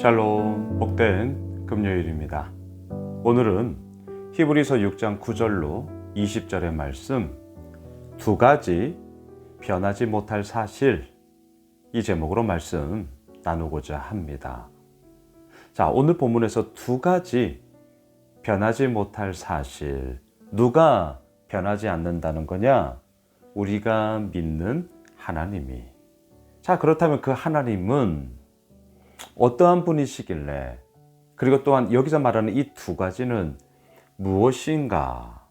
샬롬, 복된 금요일입니다. 오늘은 히브리서 6장 9절로 20절의 말씀, 두 가지 변하지 못할 사실, 이 제목으로 말씀 나누고자 합니다. 자, 오늘 본문에서 두 가지 변하지 못할 사실, 누가 변하지 않는다는 거냐? 우리가 믿는 하나님이. 자, 그렇다면 그 하나님은 어떠한 분이시길래, 그리고 또한 여기서 말하는 이 두 가지는 무엇인가?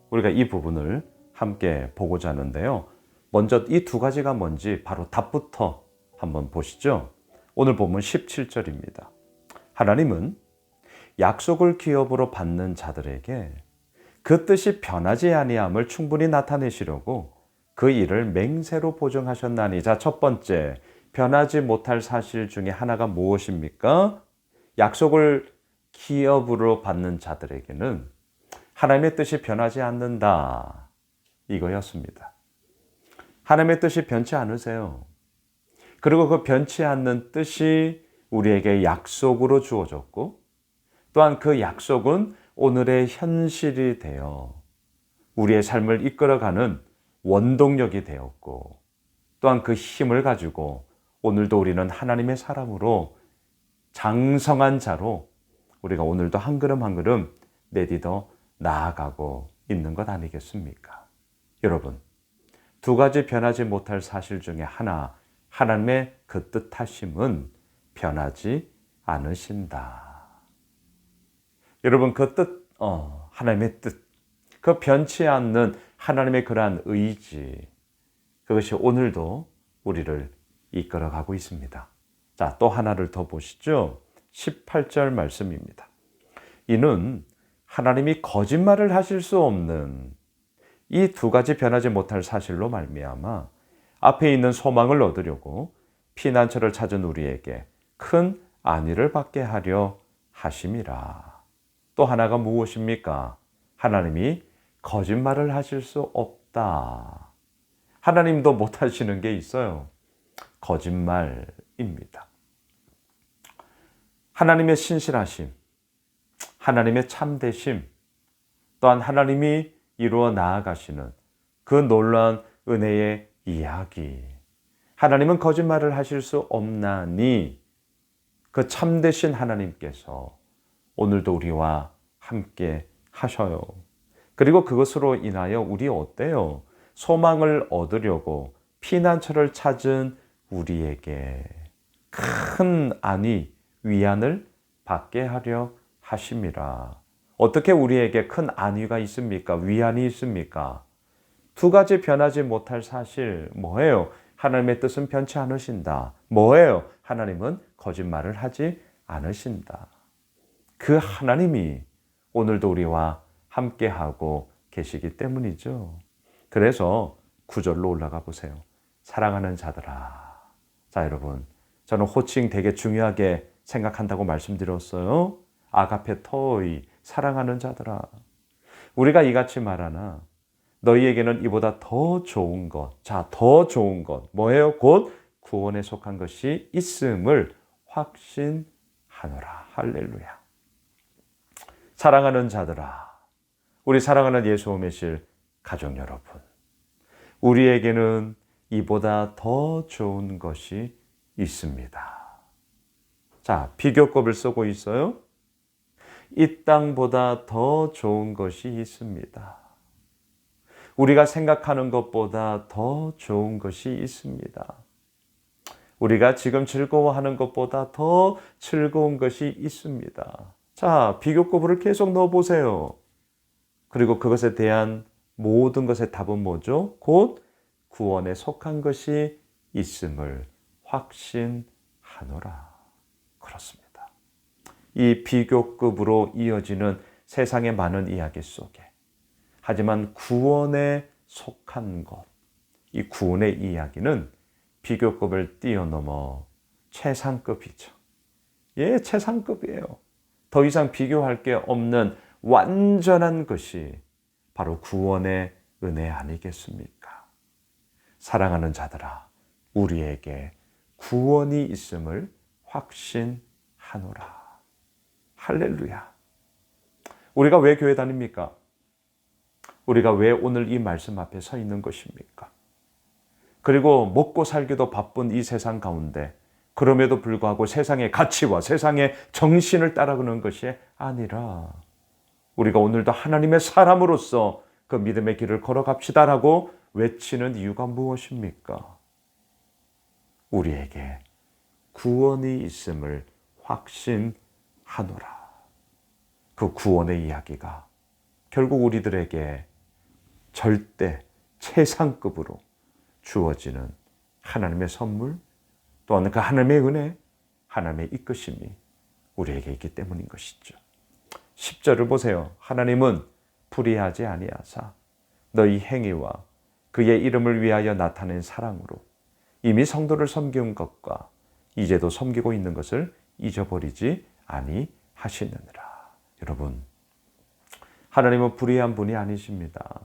우리가 이 부분을 함께 보고자 하는데요. 먼저 이 두 가지가 뭔지 바로 답부터 한번 보시죠. 오늘 본문 17절입니다. 하나님은 약속을 기업으로 받는 자들에게 그 뜻이 변하지 아니함을 충분히 나타내시려고 그 일을 맹세로 보증하셨나니. 자, 첫 번째, 변하지 못할 사실 중에 하나가 무엇입니까? 약속을 기업으로 받는 자들에게는 하나님의 뜻이 변하지 않는다, 이거였습니다. 하나님의 뜻이 변치 않으세요. 그리고 그 변치 않는 뜻이 우리에게 약속으로 주어졌고, 또한 그 약속은 오늘의 현실이 되어 우리의 삶을 이끌어가는 원동력이 되었고, 또한 그 힘을 가지고 오늘도 우리는 하나님의 사람으로 장성한 자로 우리가 오늘도 한 걸음 한 걸음 내딛어 나아가고 있는 것 아니겠습니까? 여러분, 두 가지 변하지 못할 사실 중에 하나, 하나님의 그 뜻하심은 변하지 않으신다. 여러분, 그 뜻, 하나님의 뜻, 그 변치 않는 하나님의 그러한 의지, 그것이 오늘도 우리를 이끌어가고 있습니다. 자, 또 하나를 더 보시죠. 18절 말씀입니다. 이는 하나님이 거짓말을 하실 수 없는 이 두 가지 변하지 못할 사실로 말미암아 앞에 있는 소망을 얻으려고 피난처를 찾은 우리에게 큰 안위를 받게 하려 하심이라. 또 하나가 무엇입니까? 하나님이 거짓말을 하실 수 없다. 하나님도 못하시는 게 있어요. 거짓말입니다. 하나님의 신실하심, 하나님의 참되심, 또한 하나님이 이루어 나아가시는 그 놀라운 은혜의 이야기. 하나님은 거짓말을 하실 수 없나니 그 참되신 하나님께서 오늘도 우리와 함께 하셔요. 그리고 그것으로 인하여 우리 어때요? 소망을 얻으려고 피난처를 찾은 우리에게 큰 안위, 위안을 받게 하려 하심이라. 어떻게 우리에게 큰 안위가 있습니까? 위안이 있습니까? 두 가지 변하지 못할 사실, 뭐예요? 하나님의 뜻은 변치 않으신다. 뭐예요? 하나님은 거짓말을 하지 않으신다. 그 하나님이 오늘도 우리와 함께하고 계시기 때문이죠. 그래서 9절로 올라가 보세요. 사랑하는 자들아. 자, 여러분, 저는 호칭 되게 중요하게 생각한다고 말씀드렸어요. 아가페 토이, 사랑하는 자들아. 우리가 이같이 말하나 너희에게는 이보다 더 좋은 것, 자, 더 좋은 것, 뭐예요? 곧 구원에 속한 것이 있음을 확신하노라. 할렐루야. 사랑하는 자들아, 우리 사랑하는 예수 오매실 가족 여러분, 우리에게는 이보다 더 좋은 것이 있습니다. 자, 비교급을 쓰고 있어요. 이 땅보다 더 좋은 것이 있습니다. 우리가 생각하는 것보다 더 좋은 것이 있습니다. 우리가 지금 즐거워하는 것보다 더 즐거운 것이 있습니다. 자, 비교급을 계속 넣어보세요. 그리고 그것에 대한 모든 것의 답은 뭐죠? 곧 구원에 속한 것이 있음을 확신하노라. 그렇습니다. 이 비교급으로 이어지는 세상의 많은 이야기 속에, 하지만 구원에 속한 것, 이 구원의 이야기는 비교급을 뛰어넘어 최상급이죠. 예, 최상급이에요. 더 이상 비교할 게 없는 완전한 것이 바로 구원의 은혜 아니겠습니까? 사랑하는 자들아, 우리에게 구원이 있음을 확신하노라. 하노라. 할렐루야. 우리가 왜 교회 다닙니까? 우리가 왜 오늘 이 말씀 앞에 서 있는 것입니까? 그리고 먹고 살기도 바쁜 이 세상 가운데 그럼에도 불구하고 세상의 가치와 세상의 정신을 따라가는 것이 아니라 우리가 오늘도 하나님의 사람으로서 그 믿음의 길을 걸어갑시다라고 외치는 이유가 무엇입니까? 우리에게 구원이 있음을 확신하노라. 그 구원의 이야기가 결국 우리들에게 절대 최상급으로 주어지는 하나님의 선물, 또한 그 하나님의 은혜, 하나님의 이끄심이 우리에게 있기 때문인 것이죠. 10절을 보세요. 하나님은 불의하지 아니하사 너희 행위와 그의 이름을 위하여 나타낸 사랑으로 이미 성도를 섬기는 것과 이제도 섬기고 있는 것을 잊어버리지 아니하시느니라. 여러분, 하나님은 불의한 분이 아니십니다.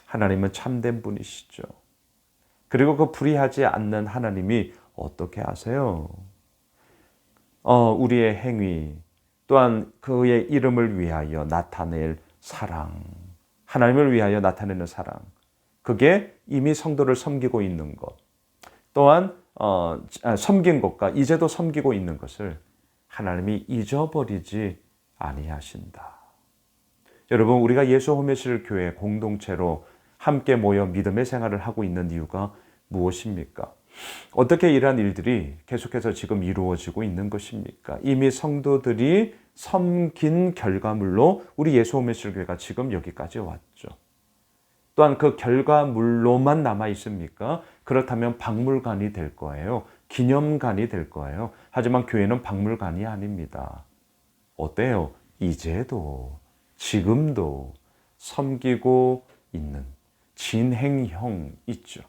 하나님은 참된 분이시죠. 그리고 그 불의하지 않는 하나님이 어떻게 하세요? 우리의 행위, 또한 그의 이름을 위하여 나타낼 사랑, 하나님을 위하여 나타내는 사랑, 그게 이미 성도를 섬기고 있는 것, 또한 섬긴 것과 이제도 섬기고 있는 것을 하나님이 잊어버리지 아니하신다. 여러분, 우리가 예수 호메실 교회 공동체로 함께 모여 믿음의 생활을 하고 있는 이유가 무엇입니까? 어떻게 이러한 일들이 계속해서 지금 이루어지고 있는 것입니까? 이미 성도들이 섬긴 결과물로 우리 예수 호메실 교회가 지금 여기까지 왔죠. 또한 그 결과물로만 남아 있습니까? 그렇다면 박물관이 될 거예요. 기념관이 될 거예요. 하지만 교회는 박물관이 아닙니다. 어때요? 이제도 지금도 섬기고 있는 진행형 있죠.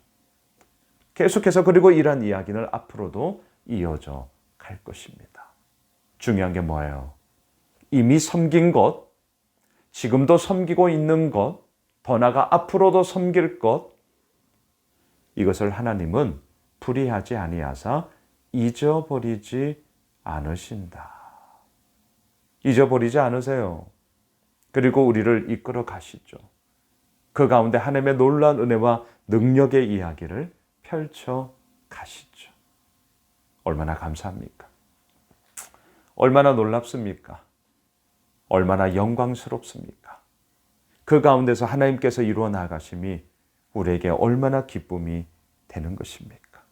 계속해서 그리고 이러한 이야기는 앞으로도 이어져 갈 것입니다. 중요한 게 뭐예요? 이미 섬긴 것, 지금도 섬기고 있는 것, 더 나아가 앞으로도 섬길 것, 이것을 하나님은 불의하지 아니하사 잊어버리지 않으신다. 잊어버리지 않으세요. 그리고 우리를 이끌어 가시죠. 그 가운데 하나님의 놀라운 은혜와 능력의 이야기를 펼쳐 가시죠. 얼마나 감사합니까? 얼마나 놀랍습니까? 얼마나 영광스럽습니까? 그 가운데서 하나님께서 이루어 나가심이 우리에게 얼마나 기쁨이 되는 것입니까?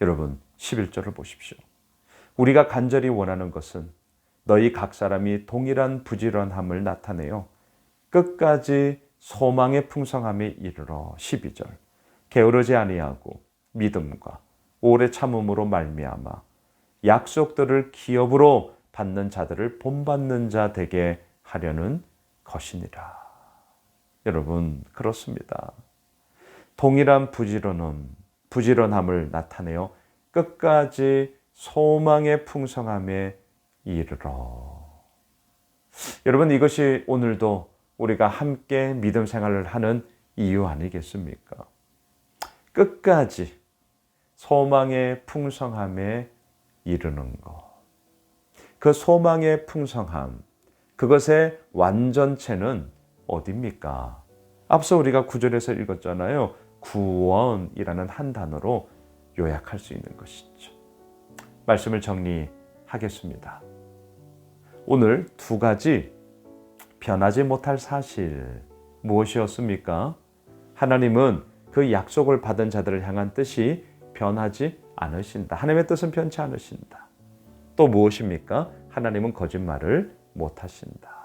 여러분, 11절을 보십시오. 우리가 간절히 원하는 것은 너희 각 사람이 동일한 부지런함을 나타내어 끝까지 소망의 풍성함에 이르러 12절 게으르지 아니하고 믿음과 오래 참음으로 말미암아 약속들을 기업으로 받는 자들을 본받는 자 되게 하려는 것이니라. 여러분, 그렇습니다. 동일한 부지런함을 나타내어 끝까지 소망의 풍성함에 이르러. 여러분, 이것이 오늘도 우리가 함께 믿음 생활을 하는 이유 아니겠습니까? 끝까지 소망의 풍성함에 이르는 것. 그 소망의 풍성함, 그것의 완전체는 어디입니까? 앞서 우리가 9절에서 읽었잖아요. 구원이라는 한 단어로 요약할 수 있는 것이죠. 말씀을 정리하겠습니다. 오늘 두 가지 변하지 못할 사실 무엇이었습니까? 하나님은 그 약속을 받은 자들을 향한 뜻이 변하지 않으신다. 하나님의 뜻은 변치 않으신다. 또 무엇입니까? 하나님은 거짓말을 못하신다.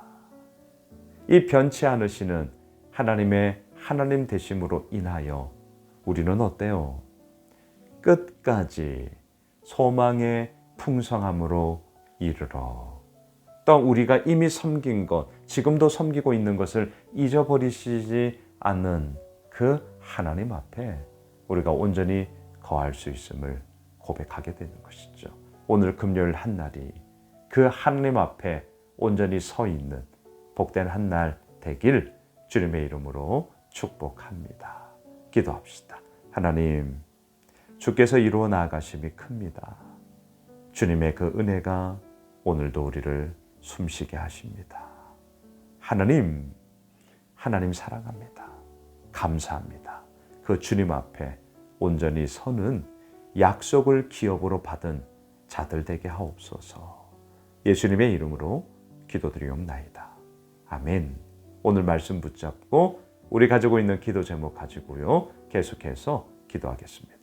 이 변치 않으시는 하나님의 하나님 되심으로 인하여 우리는 어때요? 끝까지 소망의 풍성함으로 이르러. 또 우리가 이미 섬긴 것, 지금도 섬기고 있는 것을 잊어버리시지 않는 그 하나님 앞에 우리가 온전히 거할 수 있음을 고백하게 되는 것이죠. 오늘 금요일 한 날이 그 하나님 앞에 온전히 서 있는 복된 한 날 되길 주님의 이름으로 축복합니다. 기도합시다. 하나님, 주께서 이루어 나가심이 큽니다. 주님의 그 은혜가 오늘도 우리를 숨쉬게 하십니다. 하나님 사랑합니다. 감사합니다. 그 주님 앞에 온전히 서는 약속을 기업으로 받은 자들 되게 하옵소서. 예수님의 이름으로 기도드리옵나이다. 아멘. 오늘 말씀 붙잡고 우리 가지고 있는 기도 제목 가지고요, 계속해서 기도하겠습니다.